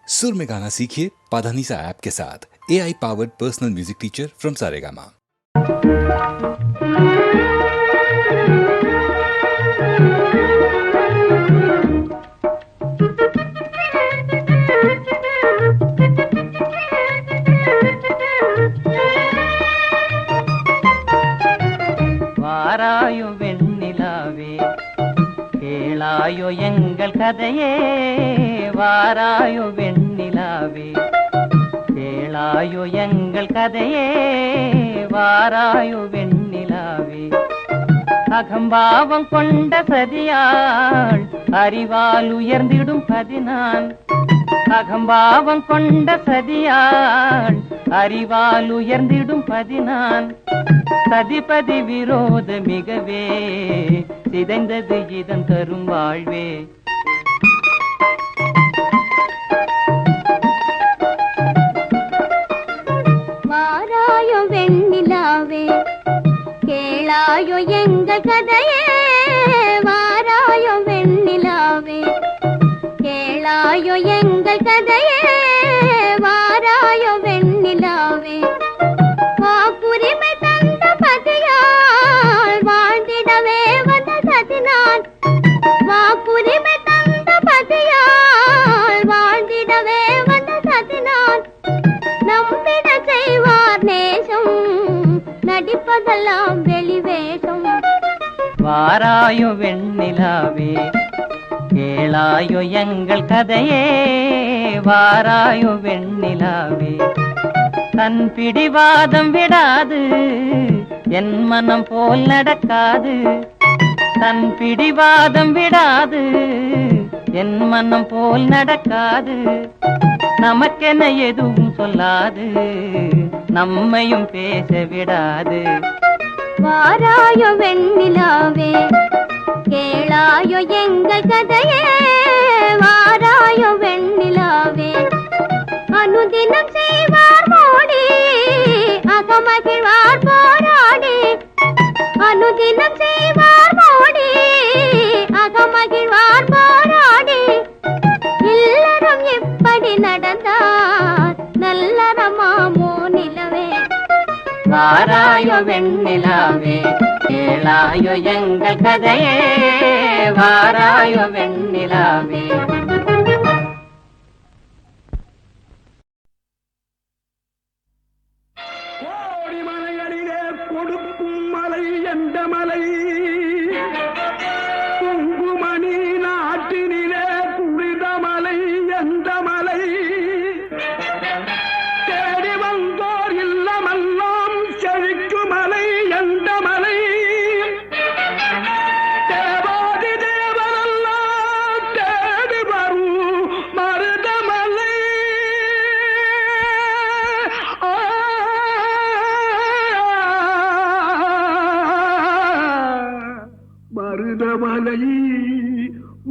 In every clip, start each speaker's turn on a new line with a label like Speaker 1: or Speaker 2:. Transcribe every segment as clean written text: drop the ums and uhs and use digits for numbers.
Speaker 1: सुर में गाना सीखिए पाधानीसा ऐप के साथ। AI powered personal music teacher from Saregama.
Speaker 2: வாராயோ வெண்ணிலாவே கேளாயோ எங்கள் கதையே, வாராயோ வெண்ணிலாவே கேளாயோ எங்கள் கதையே, வாராயோ வெண்ணிலாவே. அகம்பாவம் கொண்ட சதியாள் அறிவால் உயர்ந்திடும் பதினான், அகம்பாவம் கொண்ட சதியாள் அறிவால் உயர்ந்திடும் பதினான். சதிபதி விரோத மிகவே சிதைந்தது இதன் தரும் வாழ்வே.
Speaker 3: வாராயோ வெண்ணிலாவே கேளாயோ எங்கள் கதையே, வாராயோ வெண்ணிலாவே கேளாயோ எங்கள் கதையே, வாராயோ வெண்ணிலாவே. வாக்குரிமை தந்த பதியால் வாழ்ந்திடவே வந்த சதினான், வாக்குரிமை தந்த பதியால் வாழ்ந்திடவே வந்த சதினான். நம்பிட செய்வார் நேசம், நடிப்பதெல்லாம் வெளிவேஷம்.
Speaker 2: வாராயோ வெண்ணிலாவே கேளாயோ எங்கள் கதையே, வாராயோ வெண்ணிலாவே. தன் பிடிவாதம் விடாது என் மனம் போல் நடக்காது, தன் பிடிவாதம் விடாது என் மனம் போல் நடக்காது. நமக்கென எதுவும் சொல்லாது நம்மையும் பேச விடாது.
Speaker 3: வாராயோ வெண்ணிலாவே கேளாயோ எங்கள் கதையே, வாராயோ வெண்ணிலாவே. அனுதினம் செய்வார் மோடி அகமகிழ்வார் போராடி, அனுதினம் செய்வார் மோடி அகமகிழ்வார் போராடி. இல்லறம் எப்படி நடந்தார் நல்லறமாமோ நிலவே.
Speaker 2: வாராயோ வெண்ணிலாவே கேளாயோ எங்கள் கதையே, வாராயோ வெண்ணிலாவே.
Speaker 4: கோடி மலைகளிலே கொடுக்கும் மலை எந்த மலை, குங்குமணி நாட்டினிலே புனித மலை எந்த மலை. தேடி வந்தோர் இல்லமெல்லாம் செழிக்கும் மலை எந்த மலை. தேவாதி தேவரெல்லாம் தேடி வரும் மருதமலை. மருதமலை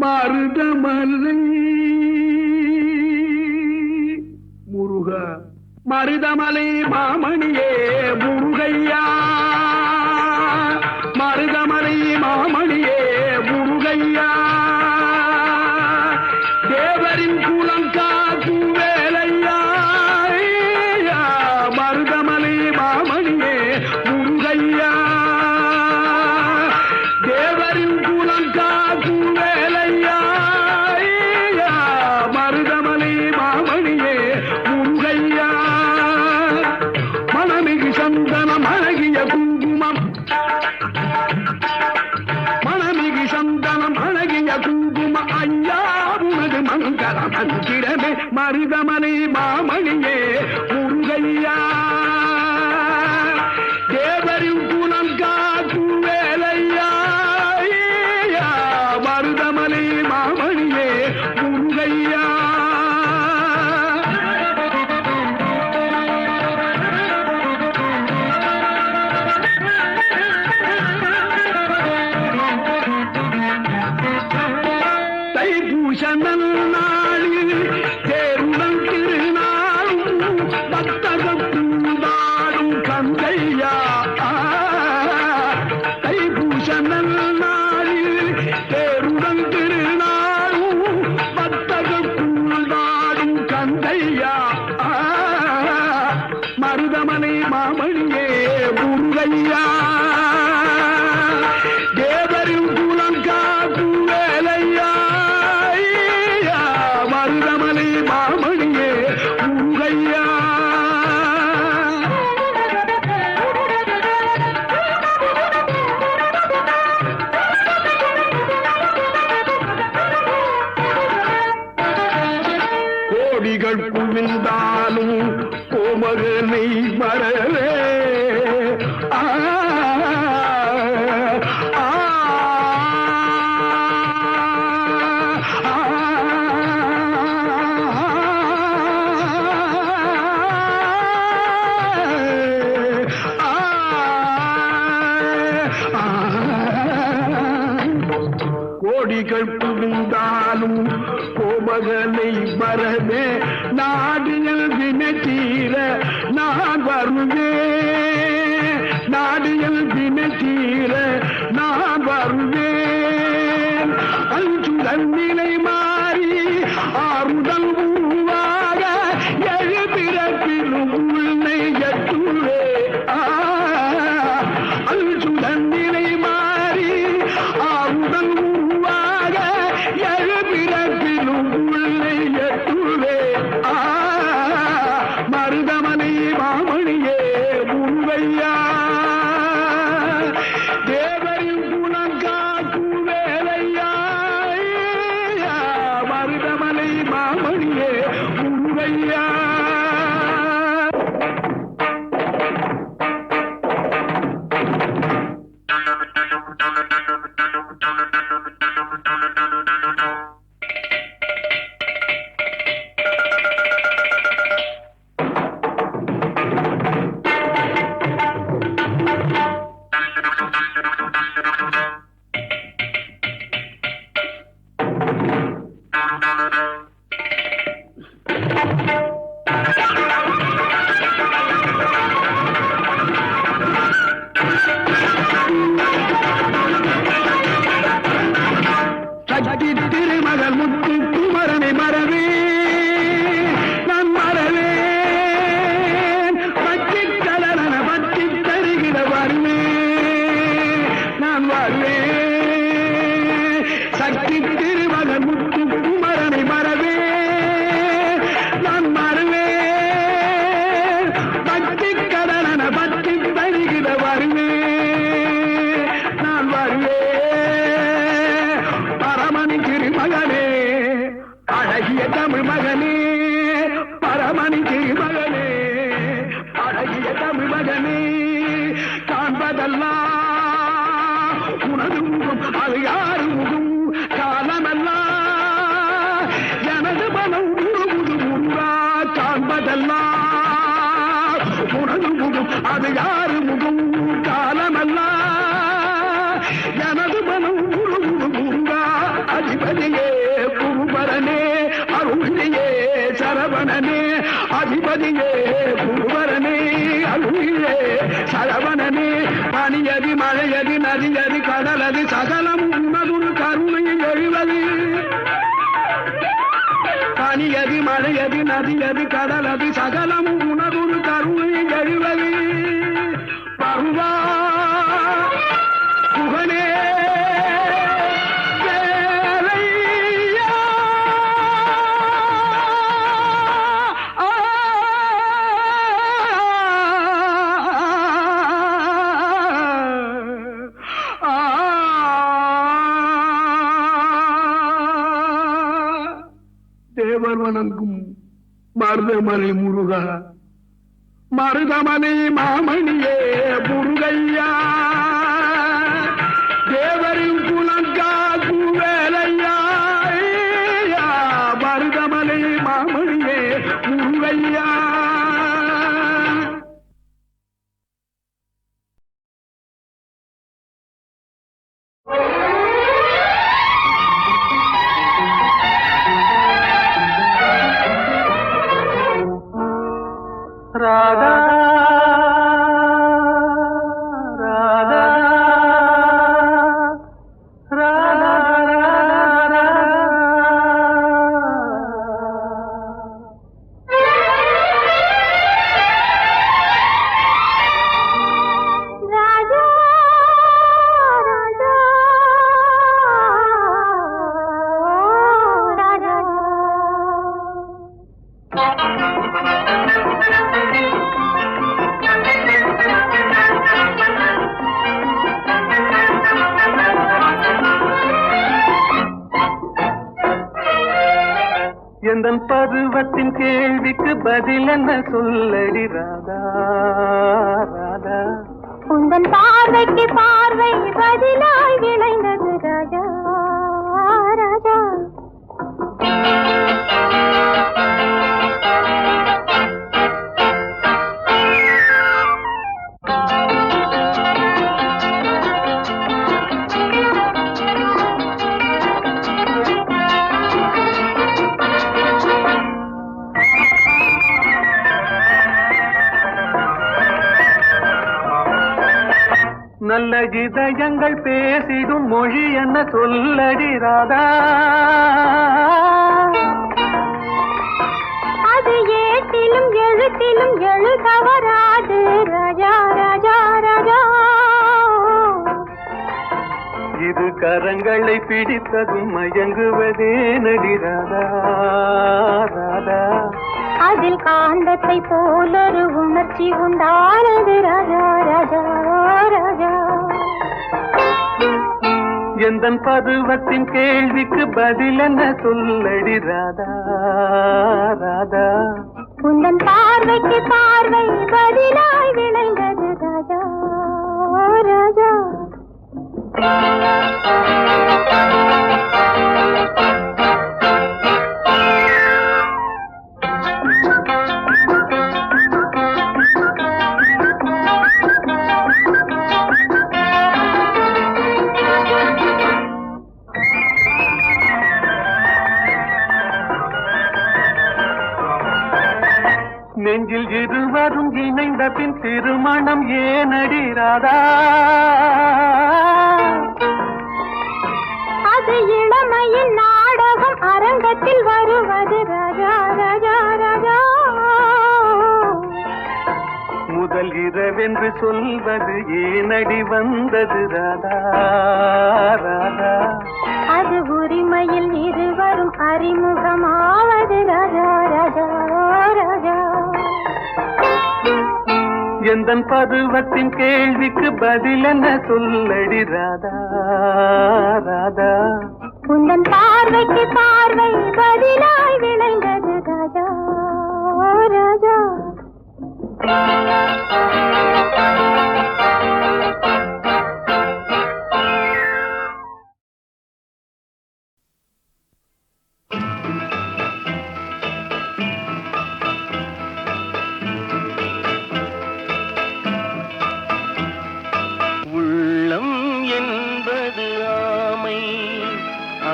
Speaker 4: மருதமலை முருகா, மருதமலை மாமணியே முருகையா, மருதமலை மாமணியே முருகையா. தேவரின் குலங்காக்கும் வேலையா, மருதமலை மாமணியே முருகையா. தேவரின் குலங்காக்கும் வேலையா, மருதமலை மாமணியே முருகையா. மணமிகு சந்தனம் அழகிய குங்குமம், மணமிகு சந்தனம் அழகிய குங்குமம் ஐயா உனது மங்கள மந்திரமே மருதமலை மாமணியே முருகையா. தேவரின் குலம் காக்கும் வேலையா, மருதமலை மாமணியே முருகையா. தைப்பூச நன்னாளில் தேருடன் திருநாளும் பக்தகத்துதான் முருகையா மருதமலை மாமணியே முருகையா தேவரின் குலம் காக்கும் வேலையா மருதமலை மாமணியே முருகையா கோடிகள் குவிந்தாலும் கோமகனை மறவே கோடிகள் குவிந்தாலும் கோமகனை வரவே நாடியல் வினத்தீர நான் வருவேன் நாடியல் வினத்தீர நான் வருவேன் அஞ்சுதல் நிலை மாறி ஆறுதல் உருவாக எழுபிறப்பிலும் உள்ளை எட்டுவே அஞ்சுதல் நிலை மாறி ஆறுதல் உருவாக எழுபிறப்பிலும் உள்ளை எட்டுவே மருதமலை மாமணியே முருகையா தேவரின் குணம் காக்கும் வேலையா மருதமலை மாமணியே முருகையா சக்தி திருமகள் முத்து குமரனை மறவே நான் மறவேன் பச்சி கலன பச்சி தருகிற வருவேன் நான் வருவேன் சக்தி திருமகள் முத்து குமரனை மறவே நான் மறவேன் பச்சி கலன பச்சி தருகிற வருவேன் நான் வருவேன் பரமணி திருமகனே அழகிய தமிழ் மகனே பரமணி திருமகனே அழகிய தமிழ் மகனே காண்பதெல்லாம் உனது முகம் அது யாரு முகம் காலமெல்லாம் எனது மனம் முழுமுது முன்றா காண்பதெல்லாம் உனது முகம் அது யாரு முகம் காலமெல்லாம் எனது மனம் முழுமுது முன்றா அதிபதியே குருபரனே அருளியே சரவணனே அதிபதியே குருபரனே அருளியே சரவணனே பனியதி மழையதி நதியதி கடலதி சகலம் உன்னதுரு கருணை எழுவது பனியதி மழையதி நதியதி கடலதி சகலம் உனதுரு கருணை எழுவது பருவா புகனே தேவர் வணங்கும் மருதமலை முருகா மருதமலை மாமணியே முருகையா தேவரின் குலம் காக்கும் வேலையா மருதமலை மாமணியே முருகையா ராதா ராதா ராதா ராதா
Speaker 5: எந்தன் பருவத்தின் கேள்விக்கு பதில் என்ன சொல்லடி ராதா ராதா.
Speaker 3: உந்தன் பார்வைக்கு பார்வை பதிலாய் விளைந்தது ராஜா ராஜா.
Speaker 5: நல்ல இதயங்கள் பேசிடும் மொழி என்ன சொல்லடி ராதா.
Speaker 3: அது ஏட்டிலும் எழுத்திலும் எழுதவராது ராஜா ராஜா ராஜா.
Speaker 5: இது கரங்களை பிடித்ததும் மயங்குவதே நடி ராதா ராதா.
Speaker 3: அதில் காந்தத்தை போலொரு உணர்ச்சி உண்டானது ராஜா ராஜா ராஜா.
Speaker 5: எந்தன் பருவத்தின் கேள்விக்கு பதில் என்ன சொல்லடி ராதா ராதா.
Speaker 3: உந்தன் பார்வைக்கு பார்வை பதிலாய் விளைந்தது ராஜா ராஜா.
Speaker 5: நெஞ்சில் இருவரும் இணைந்த பின் திருமணம் ஏனடி ராதா.
Speaker 3: அது இளமையின் நாடகம் அரங்கத்தில் வருவது ராஜா ராஜா ராஜா.
Speaker 5: முதல் இரவென்று சொல்வது ஏனடி வந்தது ராதா ராதா.
Speaker 3: அது உரிமையில் இருவரும் அறிமுகமாவது ராஜா ராஜா ராஜா.
Speaker 5: எந்தன் பருவத்தின் கேள்விக்கு பதில் என்ன சொல்லடி ராதா ராதா.
Speaker 3: உந்தன் பார்வைக்கு பார்வை பதிலாய் விளைந்தது ராஜா ராஜா.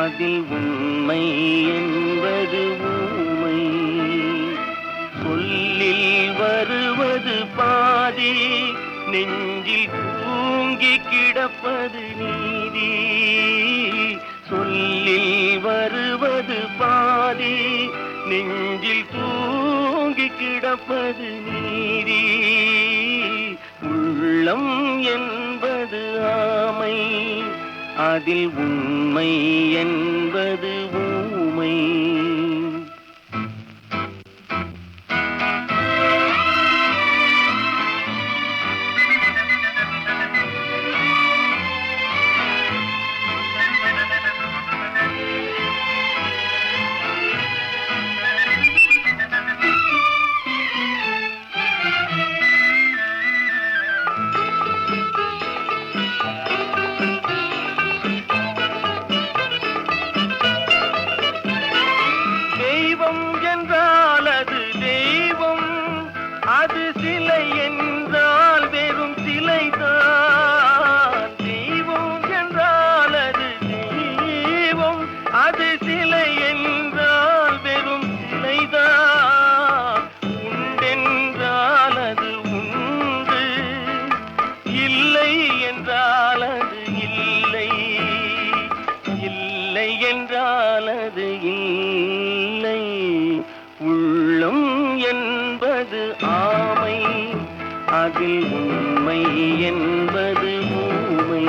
Speaker 5: அதில் உண்மை என்பது ஊமை. சொல்லில் வருவது பாதி, நெஞ்சில் தூங்கி கிடப்பது நீதி. சொல்லில் வருவது பாதி, நெஞ்சில் தூங்கி கிடப்பது நீதி. உள்ளம் என்பது ஆமை, அதில் உண்மை என்பது ஊமை. அதில் உண்மை என்பது ஊமை.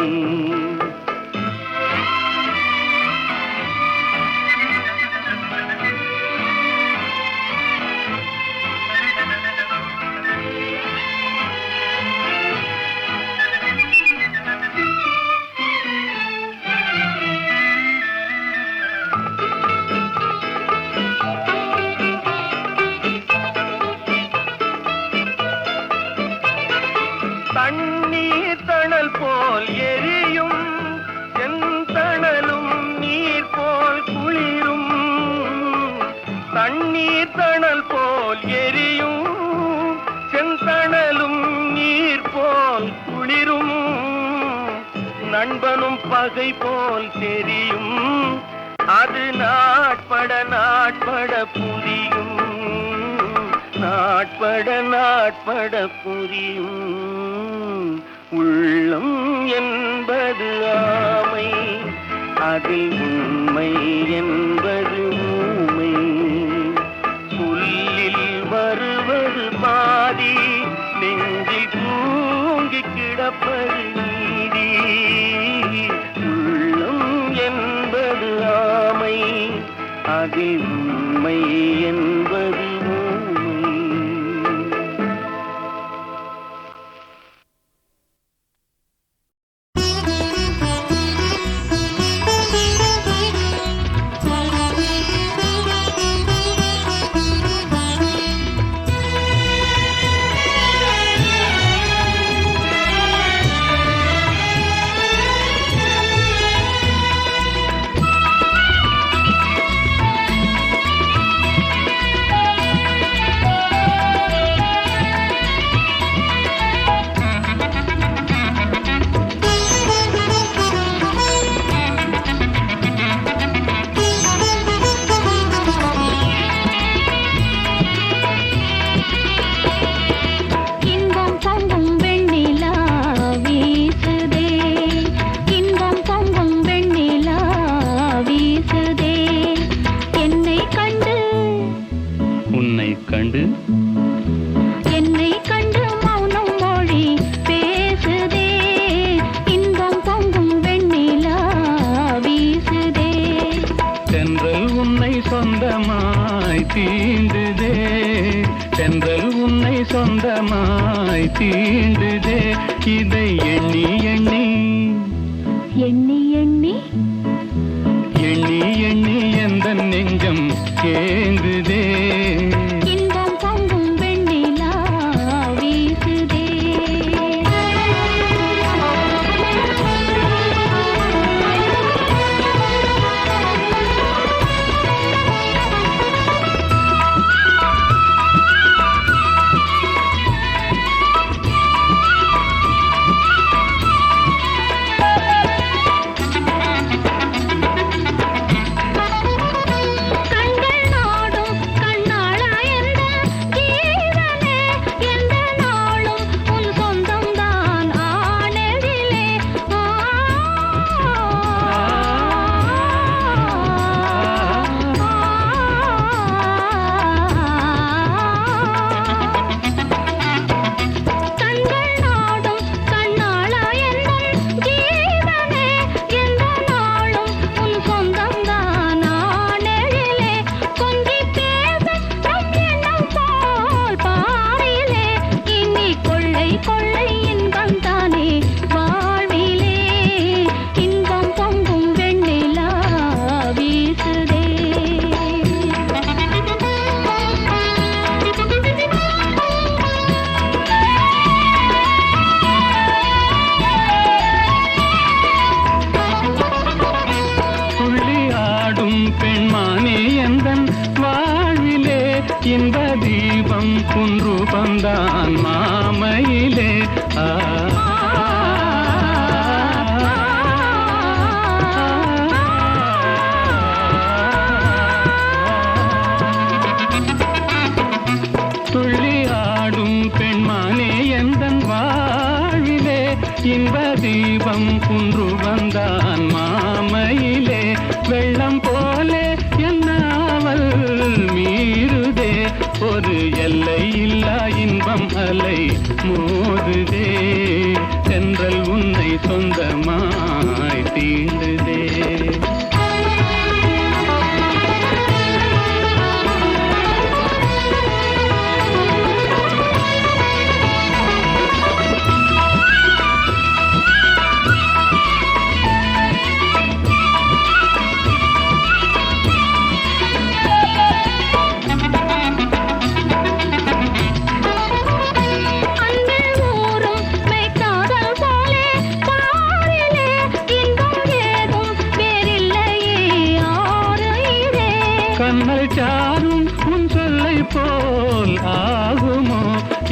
Speaker 5: போல் எரியும் செந்தணலும் நீர் போல் குளிரும் நண்பனும் பகை போல் தெரியும் அது நாட்பட நாட்பட புரியும் நாட்பட புரியும் உள்ளம் என்பது ஆமை அதில் உண்மை என்பது ஊமை சொல்லில் வருவது பாதி நெஞ்சில் தூங்கி கிடப்பது நீதி உள்ளம் என்பது ஆமை அதில் உண்மை என்பது ஊமை. தீண்டுதே தென்றல் உன்னை சொந்தமாய் தீண்டுதே இதை எண்ணி எண்ணி
Speaker 3: எண்ணி எண்ணி
Speaker 5: எண்ணி எண்ணி எந்த நெஞ்சம் ஏங்குதே
Speaker 3: இன்பம் பொங்கும் வெண்ணிலா வீசுதே
Speaker 5: இன்ப தீபம் குன்று பந்தான் மாமையிலே துள்ளி ஆடும் பெண்மானே எந்தன் வாழ்விலே இன்ப தீபம் குன்று வந்தான் மாமையிலே வெள்ளம் போலே என்னாவல் மீறுதே ஒரு எல்லை இல்லா இன்பம் அலை மோதுதே தென்றல் உன்னை சொந்தமாய் தீண்டுதே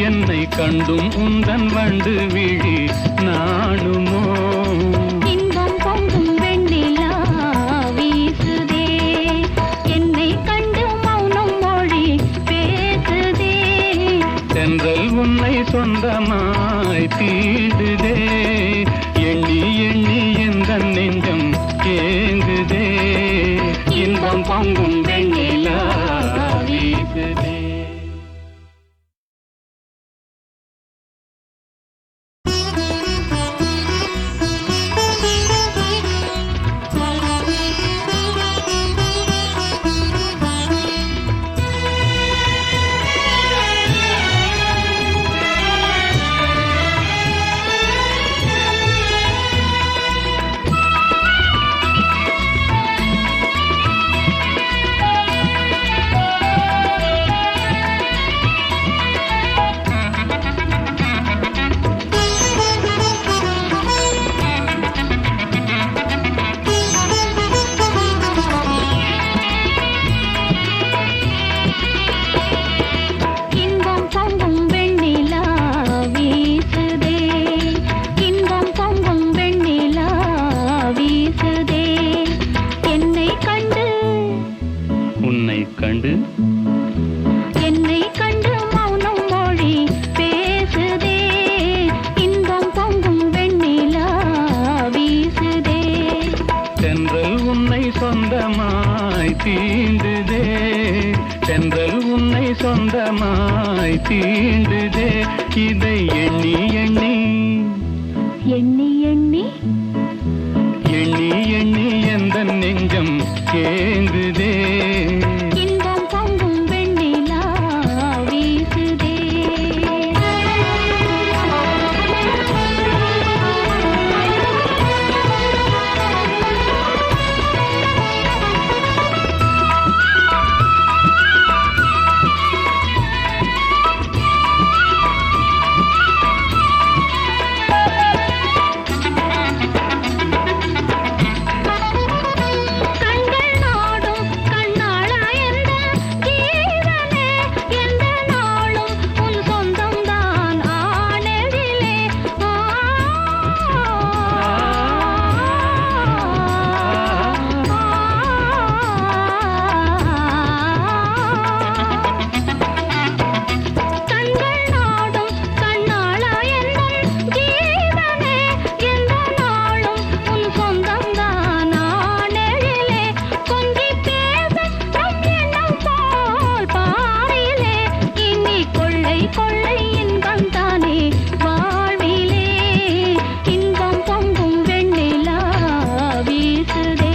Speaker 5: என்னை கண்டும் உந்தன் வண்டு விழி நாணுமோ?
Speaker 3: இன்பம் பொங்கும் வெண்ணிலா வீசுதே, என்னை கண்டு மௌனம் மொழி பேசுதே.
Speaker 5: தென்றல் உன்னை சொந்தமாய் தீண்டுதே, எண்ணி எண்ணி எந்த நெஞ்சம் ஏங்குதே. இன்பம் பொங்கும் வெண்ணிலா வீசுதே.
Speaker 3: இன்பம் பொங்கும் வெண்ணிலா வீசுதே, இன்பம் பொங்கும் வெண்ணிலா வீசுதே. என்னை கண்டு
Speaker 5: உன்னை கண்டு
Speaker 3: என்னை கண்டு மௌனம் மொழி பேசுதே. இன்பம் பொங்கும் வெண்ணிலா வீசுதே.
Speaker 5: தென்றல் உன்னை சொந்தமாய் தீண்டுதே, தென்றல் உன்னை சொந்தமாய் தீண்டுதே. இதை எண்ணி எண்ணி
Speaker 3: எண்ணி எண்ணி
Speaker 5: எண்ணி எண்ணி எந்த நெஞ்சம் ஏங்குதே.
Speaker 3: இன்பம் பொங்கும் வெண்ணிலா வீசுதே. கண்கள் நாடும் கண்ணாளா என்ற ஜீவனே, எந்த நாளும் உன் சொந்தம்தான் ஆனெழிலே. கண்கள் நாடும் கண்ணாளா என்ற ஜீவனே, எந்த நாளும் உன் சொந்தம்தான் ஆனெழிலே. கொஞ்சி பேச நம் எண்ணம் போல் பாரிலே, இனி கொள்ளை கொள்ளை இன்பம் தானே வாழ்விலே. இன்பம் பொங்கும் வெண்ணிலா வீசுதே.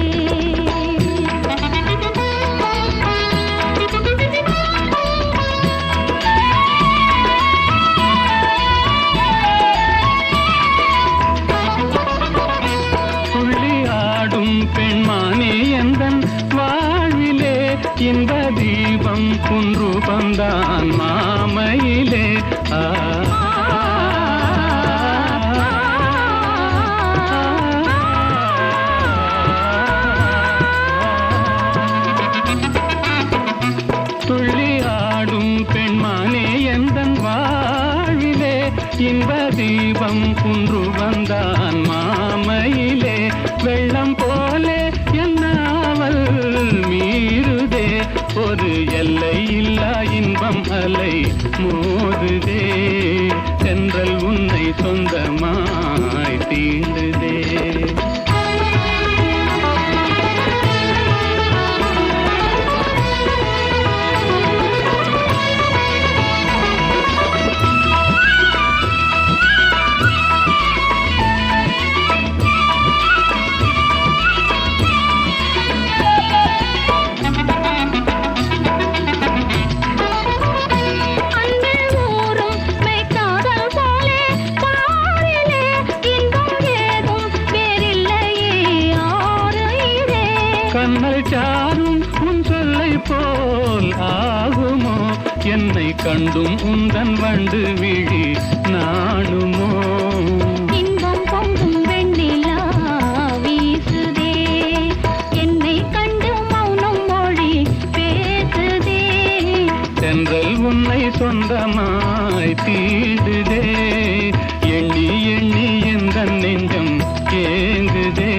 Speaker 5: துள்ளி ஆடும் பெண்மானே எந்தன் வாழ்விலே, இன்ப தீபம் குன்று பந்தான் மாமையிலே. துள்ளி ஆடும் பெண்மானே எந்தன் வாழ்விலே, இன்ப தீபம் குன்று வந்தான் மாமையிலே. வெள்ளம் போலே என்னாவல் மீறுதே, ஒரு எல்லை இல்லா இன்பம் அலை மோதுதே. தென்றல் உன்னை சொந்தமாய் தீண்டுதே.
Speaker 3: அன்பில் ஊறும் மெய்க்காதல் போலே பாரிலே, இன்பம் ஏதும் வேறில்லையே ஆறுயிரே.
Speaker 5: கண்ணல் சாரும் உன் சொல்லை போல் ஆகுமோ? என்னை கண்டும் உந்தன் வண்டு விழி நாணுமோ?
Speaker 3: இன்பம் பொங்கும் வெண்ணிலா வீசுதே, என்னை கண்டு மௌனம் மொழி பேசுதே.
Speaker 5: தென்றல் உன்னை சொந்தமாய் தீண்டுதே. எண்ணி எண்ணி எந்த நெஞ்சம் ஏங்குதே.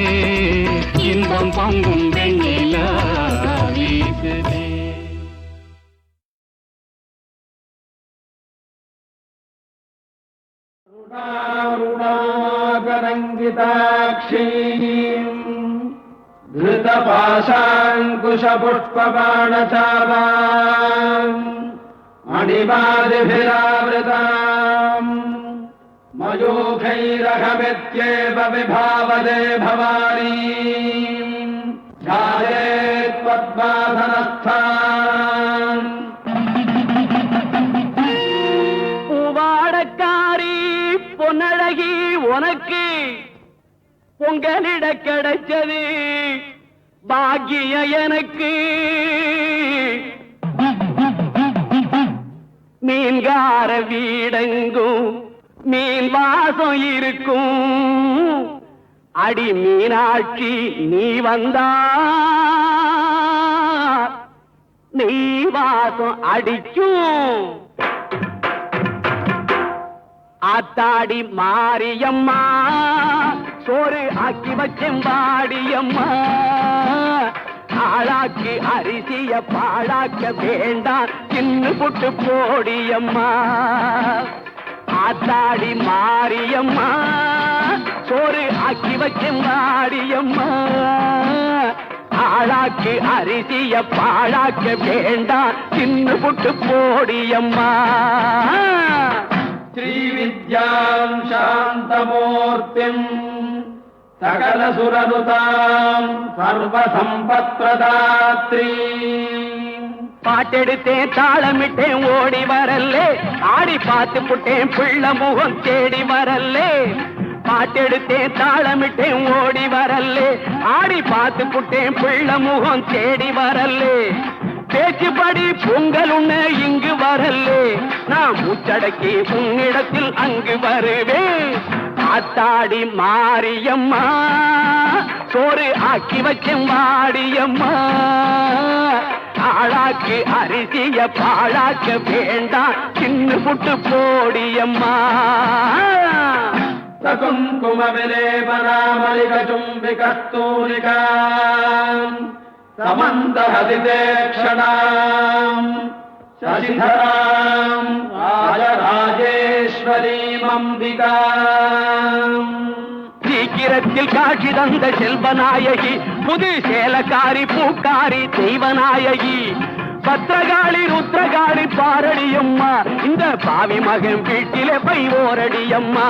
Speaker 5: இன்பம் பொங்கும் வெண்ணிலா வீசுதே.
Speaker 4: ङ्गिताक्षीम् धृतपाशाङ्कुशपुष्पबाणचापाम् मणिमादिभिरावृताम् मयूखैरहमित्येव विभावदे भवानी ध्यायेत् पद्मासनस्थान्.
Speaker 2: பூவாடக்காரி பொன்னழகி உனக்கு பொங்கலிட கிடைச்சது பாக்கிய எனக்கு. மீன்கார வீடெங்கும் மீன் வாசம் இருக்கும். அடி மீனாட்சி நீ வந்தா நீ வாசம் அடிக்கும். ஆத்தாடி மாரியம்மா சோறு ஆக்கி வச்செம்பாடியம்மா. ஆளாக்கி அரிசிய பாழாக்க வேண்டாம் சின்ன புட்டு போடியம்மா. ஆத்தாடி மாரியம்மா சோறு ஆக்கி வச்செம்பாடியம்மா. ஆளாக்கி அரிசிய பாழாக்க வேண்டாம் சின்ன புட்டு போடியம்மா.
Speaker 4: श्रीविद्यां शान्तमूर्तिम् सकलसुरनुताम् सर्वसम्पत्प्रदात्री.
Speaker 2: பாட்டெடுத்தேன் தாளமிட்டேன் ஓடி வரல்லே. ஆடி பார்த்து புட்டேன் பிள்ளை முகம் தேடி வரல்லே. பாட்டெடுத்தேன் தாளமிட்டேன் ஓடி வரல்லே. ஆடி பார்த்து புட்டேன் பிள்ளை முகம் தேடி வரல்லே. பேச்சுப்படி பொங்கல் உண்ண இங்கு வரல்லே. நான் மூச்சடக்கி உன்னிடத்தில் அங்கு வருவேன். ஆத்தாடி மாரியம்மா சோறு ஆக்கி வச்சேன் வாடியம்மா. ஆளாக்கு அரிசிய பாழாக்க வேண்டாம் சின்ன புட்டு போடியம்மா.
Speaker 4: सकुङ्कुम विलेपनामलिकचुम्बिकस्तूलिकाम् समन्तहसिते क्षणाम् शशिधराम् राजराजेश्वरीमम्बिकाम्.
Speaker 2: சீக்கிரத்தில் காட்சி தந்த செல்வநாயகி புது சேலக்காரி பூக்காரி தெய்வநாயகி. பத்திரகாளி ருத்ரகாளி பாரடியம்மா இந்த பாவி மகன் வீட்டிலே பை ஓரடியம்மா.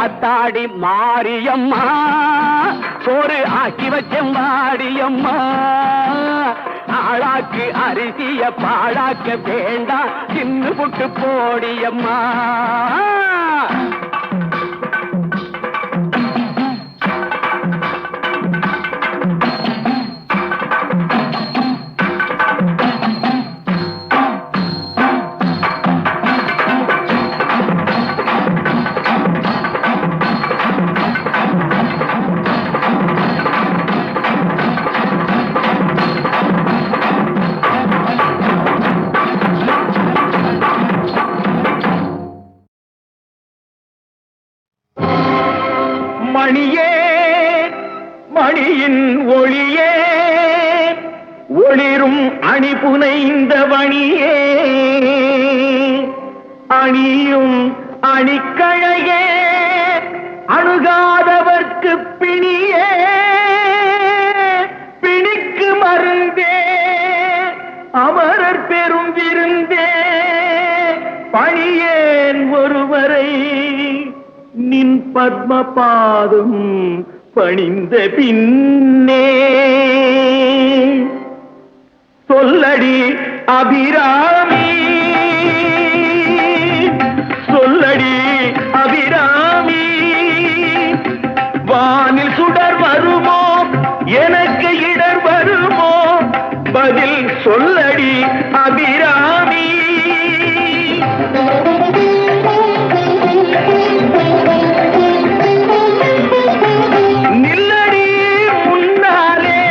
Speaker 2: ஆத்தாடி மாரியம்மா சோறு ஆக்கி வச்செம்பாடியம்மா. ஆளாக்கு அரிசிய பாழாக்க வேண்டாம் சின்ன புட்டு போடியம்மா.
Speaker 4: மணியே மணியின் ஒளியே ஒளிரும் அணி புனைந்த வணியே அணியும் அணிக்கழையே அணுகாதவர்க்கு பிணியே பிணிக்கு மருந்தே அமரர் பெரும் விருந்தே பணியேன் ஒருவரை நின் பத்மபாதம் பணிந்த பின்னே சொல்லடி அபிராமி சொல்லடி அபிராமி வானில் சுடர் வருமோ எனக்கு இடர் வருமோ பதில் சொல்லடி அபிராமி நில்லடி முன்னாலே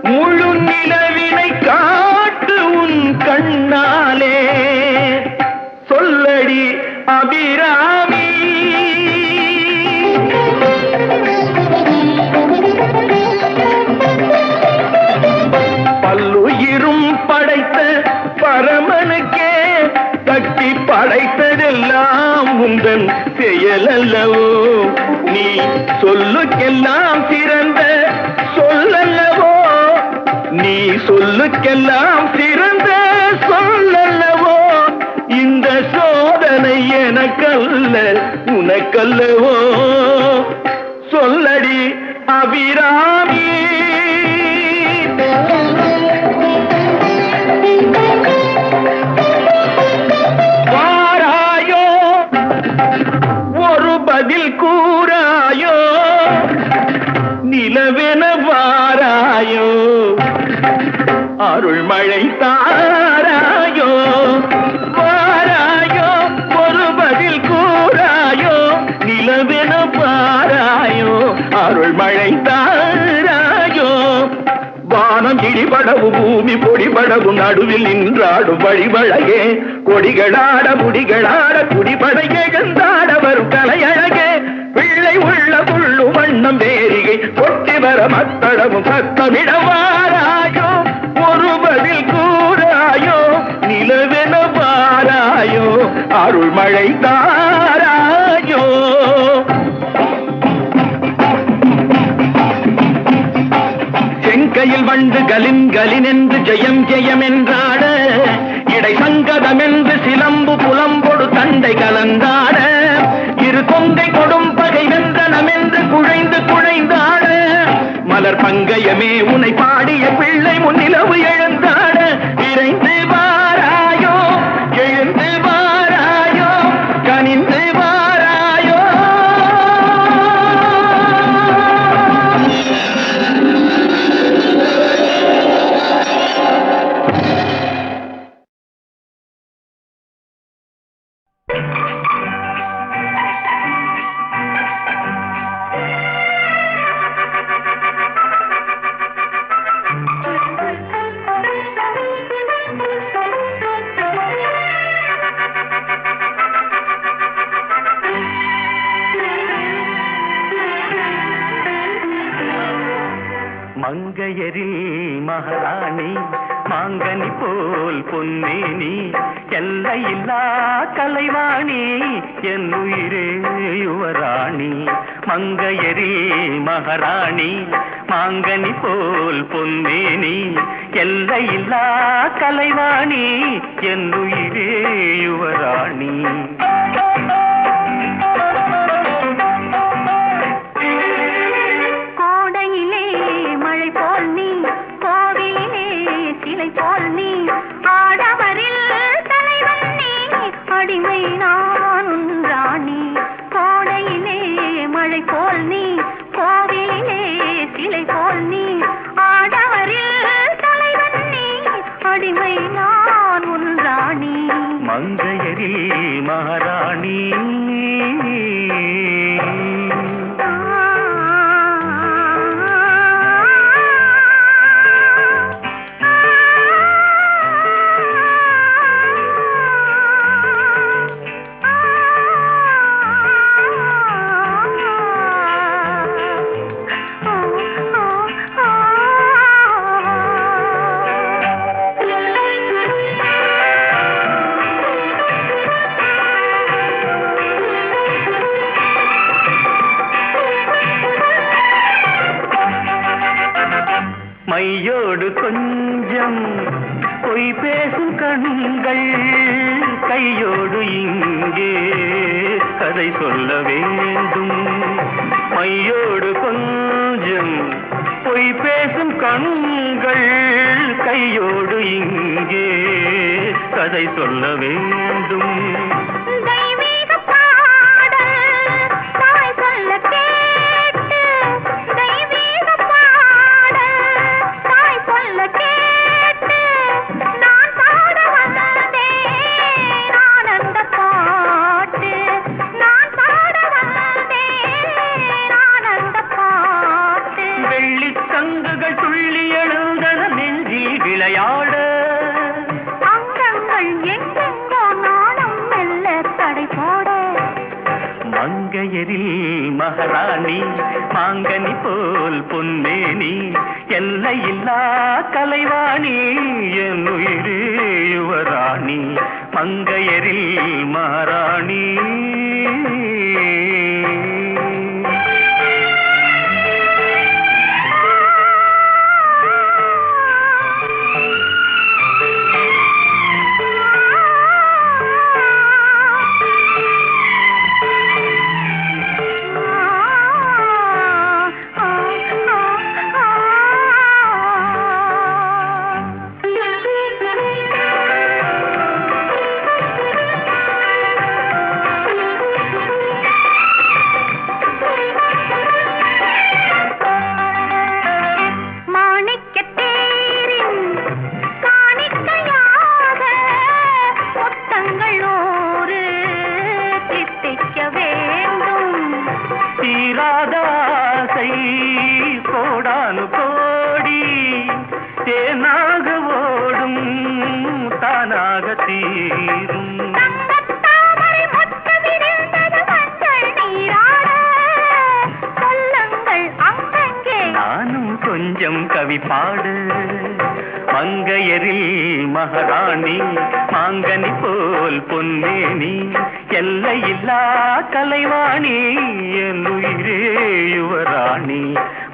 Speaker 4: முழு நிலவினை காட்டு உன் படைத்ததெல்லாம் உந்தன் செயல் அல்லவோ, நீ சொல்லுக்கெல்லாம் சிறந்த சொல்லல்லவோ, நீ சொல்லுக்கெல்லாம் சிறந்த சொல்லல்லவோ, இந்த சோதனை எனக்கல்ல உனக்கல்லவோ, சொல்லடி அபிராமி. வாராயோ ஒரு பதில் கூறாயோ, நிலவென வாராயோ அருள்மழை தாராயோ, வாராயோ ஒரு பதில் கூறாயோ, நிலவென வாராயோ அருள்மழை தாராயோ. வானம் இடிபடவும் பூமி பொடிபடவும் நடுவில் நின்றாடும் வழிவழகே, கொடிகளாட முடிகளாட குடிபட எழுந்தாட வரும் கலையழகே, பிள்ளை உள்ள புள்ளு வண்ணம் வேரிகை கொட்டி வர மத்தளமும் சத்தமிட வாராயோ ஒரு பதில் கூறாயோ, நிலவென வாராயோ அருள்மழை தாராயோ. செங்கையில் வண்டு கலின் கலின் என்று ஜெயம் ஜெயம் என்றாட, இடை சங்கதம் என்று சிலம்பு புலம்பொடு தண்டை கலந்தாட, இரு கொங்கை கொடும் பகை வென்றனம் என்று குழைந்து குழைந்தாட, மலர் பங்கயமே உனை பாடிய பிள்ளை முன்னிலவு எழுந்தாட, விரைந்து வாராயோ எழுந்து வாராயோ கனிந்து வாராயோ. மங்கையரில் மகாராணி மாங்கனி போல் பொன்னேனி, எல்லையில்லா கலைவாணி என் உயிரே யுவராணி. மங்கையரில் மகாராணி மாங்கனி போல் பொன்னேனி, எல்லையில்லா கலைவாணி என் உயிரே யுவராணி.
Speaker 3: அடிமை நான் ராணி, கோடையிலே மழை போல் நீ, கோவிலே சிலை போல் நீ, ஆடவரில் தலைவன் நீ, அடிமை நான் உன் ராணி.
Speaker 5: மங்கையரில் மகாராணி மையோடு கொஞ்சம் பொய் பேசும் கண்கள், கையோடு இங்கே கதை சொல்ல வேண்டும். மையோடு கொஞ்சம் பொய் பேசும் கண்கள், கையோடு இங்கே கதை சொல்ல வேண்டும். வெள்ளித்தங்குகள் துள்ளி எழுந்தன நெஞ்சில் விளையாட, அங்கங்கள் எங்கெங்கோ நாணம் மெல்ல தடை போட, மங்க மங்கையரில் மகாராணி மாங்கனி போல் பொன்னேனி எல்லையில்லா கலைவாணி என் உயிரே யுவராணி மங்கையரில் மகாராணி கோடானு கோடி தேனாக ஓடும் தானாக தீரும் நானும் கொஞ்சம் கவி பாடு மங்கையரில் மகாராணி மாங்கனி போல் பொன்னேனி எல்லையில்லா கலைவாணி என் உயிரே யுவராணி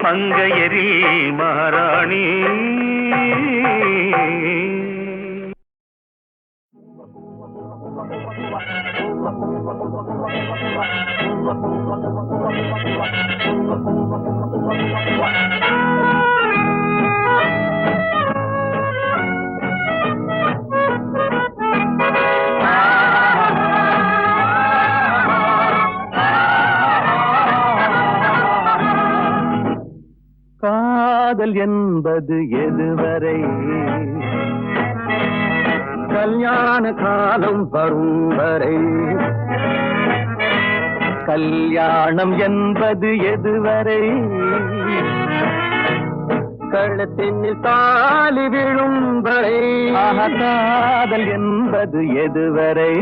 Speaker 5: மங்கையரில் மகாராணி காதல் என்பது எதுவரை கல்யாண காலம் வரும் வரை கல்யாணம் என்பது எதுவரை கழுத்தினில் தாலி விழும் வரை காதல் என்பது எதுவரை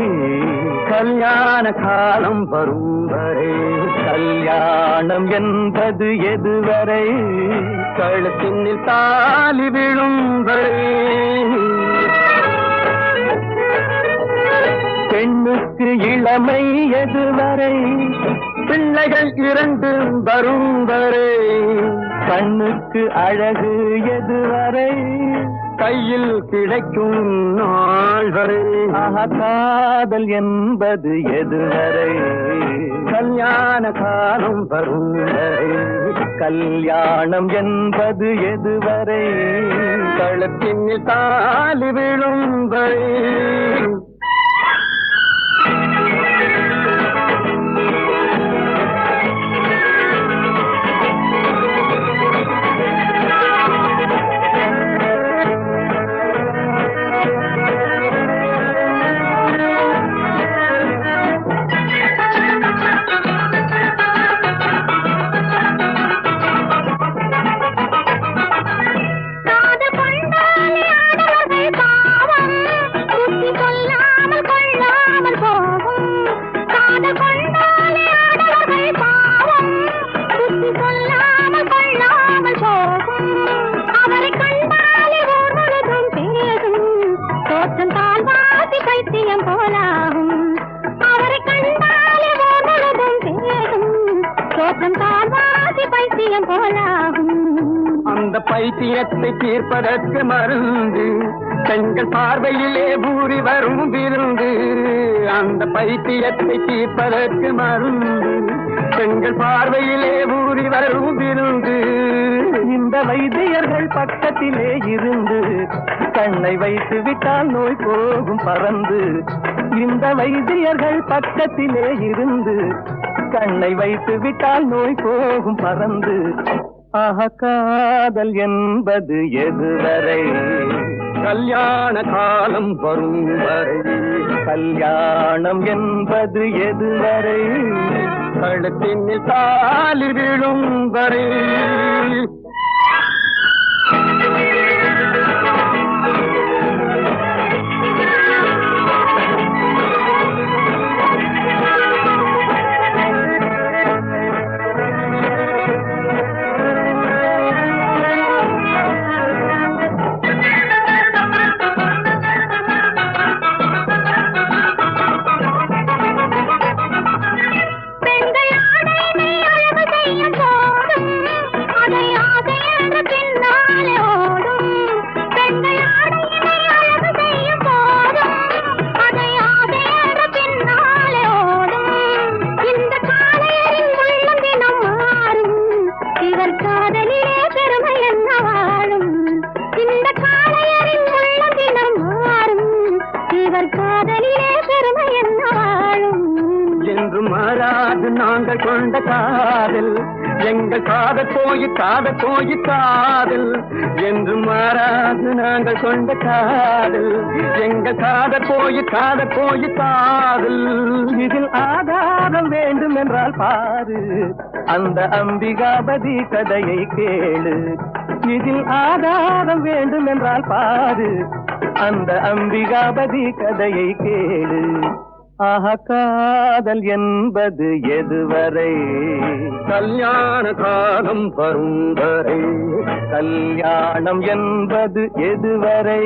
Speaker 5: கல்யாண காலம் வரும் வரை கல்யாணம் என்பது எதுவரை கழுத்தினில் தாலி விழும் வரை பெண்ணுக்கு இளமை எதுவரை பிள்ளைகள் இரண்டு வரும் வரை கண்ணுக்கு அழகு எதுவரை கையில் கிடைக்கும் நாள் வரை காதல் என்பது எதுவரை கல்யாண காலம் வரும் வரை கல்யாணம் என்பது எதுவரை கழுத்தினில் தாலி விழும் வரை அந்த பைத்தியத்தை தீர்ப்பதற்கு மருந்து பெண்கள் பார்வையிலே பூரி வரும் விருந்து அந்த பைத்தியத்தை தீர்ப்பதற்கு மருந்து பெண்கள் பார்வையிலே பூரி வரும் விருந்து இந்த வைத்தியர்கள் பக்கத்திலே இருந்து கண்ணை வைத்து விட்டால் நோய் போகும் பறந்து இந்த வைத்தியர்கள் பக்கத்திலே இருந்து கண்ணை வைத்து விட்டால் நோய் போகும் பறந்து காதல் என்பது எதுவரை கல்யாண காலம் வரும் வரை கல்யாணம் என்பது எதுவரை கழுத்தினில் தாலி விழும் வரை
Speaker 3: இவர் காதலிலே பெருமை என்னாலும்
Speaker 5: என்று மாறாது நாங்கள் கொண்ட காதல் எங்கள் காதல் போய் காதல் என்று மாறாது நாங்கள் கொண்ட காதல் எங்கள் காதல் போய் காதல் இதில் ஆதாரம் வேண்டும் என்றால் பாரு அந்த அம்பிகாபதி கதையை கேளு இதில் ஆதாரம் வேண்டும் என்றால் பாரு அந்த அம்பிகாபதி கதையை கேளு ஆஹா காதல் என்பது எதுவரை கல்யாண காலம் வரும் வரை கல்யாணம் என்பது எதுவரை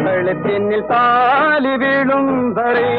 Speaker 5: கழுத்தினில் தாலி விழும் வரை